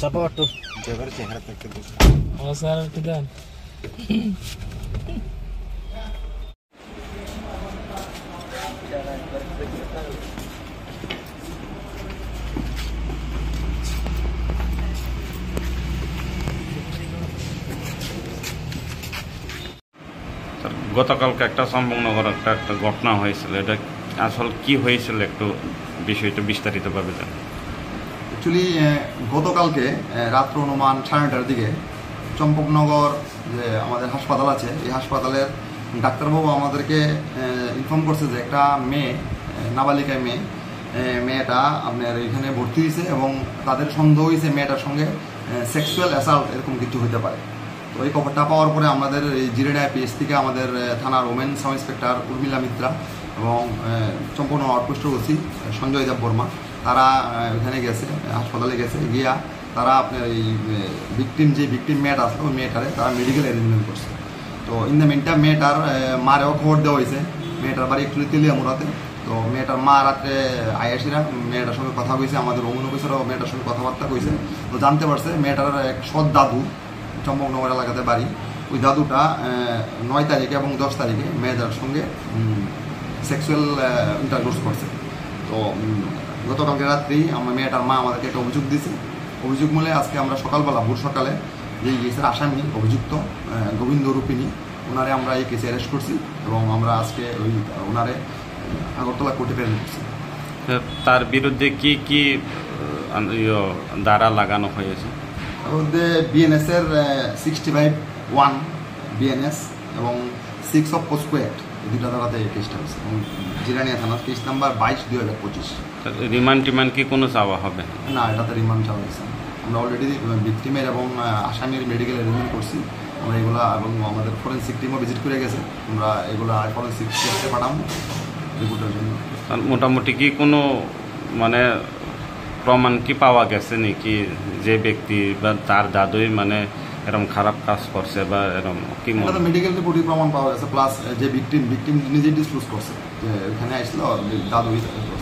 চাপা একটু স্যার একটু দেন। গতকালকে একটা চম্পকনগর একটা ঘটনা হয়েছিল, এটা আসলে কি হয়েছিল একটু বিষয়টা বিস্তারিতভাবে জানেন? অ্যাকচুয়ালি গতকালকে রাত্র অনুমান 9:30টার দিকে চম্পকনগর যে আমাদের হাসপাতাল আছে, এই হাসপাতালের ডাক্তারবাবু আমাদেরকে ইনফর্ম করছে যে একটা মেয়ে, নাবালিকা মেয়েটা আপনার এখানে ভর্তি হয়েছে এবং তাদের সন্দেহ হয়েছে মেয়েটার সঙ্গে সেক্সুয়াল অ্যাসাল্ট এরকম কিছু হতে পারে। তো এই খবরটা পাওয়ার পরে আমাদের এই জিরেডা পিএস থেকে আমাদের থানার women sub inspector Urmila Mitra এবং চম্পকনগর আউটপোস্টের ওসি সঞ্জয় দেব বর্মা তারা এখানে গেছে, হাসপাতালে গেছে, গিয়া তারা আপনার এই ভিকটিম মেয়েটা আসলো, ওই মেয়েটারে তারা মেডিকেল অ্যারেঞ্জমেন্ট করছে। তো ইন দ্য মিনটাইম মেয়েটার মারেও খবর দেওয়া হয়েছে। মেয়েটার বাড়ি একটু তেলিয়ামুড়াতে। তো মেয়েটার মা রাত্রে আয়াসিরা মেয়েটার সঙ্গে কথা কইছে, আমাদের ওমন অফিসারও মেয়েটার সঙ্গে কথাবার্তা কইছে। তো জানতে পারছে মেয়েটার এক সৎ দাদু চম্পকনগর এলাকাতে বাড়ি, ওই দাদুটা 9 তারিখে এবং 10 তারিখে মেয়েটার সঙ্গে সেক্সুয়াল ইন্টারকোর্স করছে। তো গতকালকে রাত্রি আমার মেয়েটার মা আমাদেরকে একটা অভিযোগ দিয়েছে। অভিযোগ মূলে আজকে আমরা সকালবেলা ভোর সকালে যে কেসের আসামি অভিযুক্ত গোবিন্দ রূপিণী, ওনারে আমরা এই কেসে অ্যারেস্ট করছি এবং আমরা আজকে ওই ওনারে আগরতলা কোর্টে প্রেরণ করছি। তার বিরুদ্ধে কি কি দ্বারা লাগানো হয়েছে? তার মধ্যে বিএনএসের 65(1) বিএনএস এবং 6 অফ পোস্কো অ্যাক্ট, এই দুটা ধারাতে এই কেসটা হয়েছে এবং জিরানিয়া থানার কেস নাম্বার 22/2025। রিমান্ড কি কোনো চাওয়া হবে? না, এটাতে রিমান্ড চাওয়া হয়েছে। আমরা অলরেডি ভিকটিমের এবং আসামির মেডিকেল অ্যারেঞ্জমেন্ট করছি আমরা এগুলা, এবং আমাদের ফরেন্সিক টিমও ভিজিট করে গেছে। আমরা এগুলা ফরেন্সিক টেস্টে পাঠাবো রিপোর্টের জন্য। মোটামুটি কি কোনো মানে প্রমাণ কি পাওয়া গেছে নাকি যে ব্যক্তি বা তার দাদুই মানে এরকম খারাপ কাজ করছে বা এরকম কি? মেডিকেল রিপোর্টে প্রমাণ পাওয়া গেছে, প্লাস যে ভিকটিম নিজে ডিসক্লোজ করছে যে এখানে আসলো দাদুই করছে।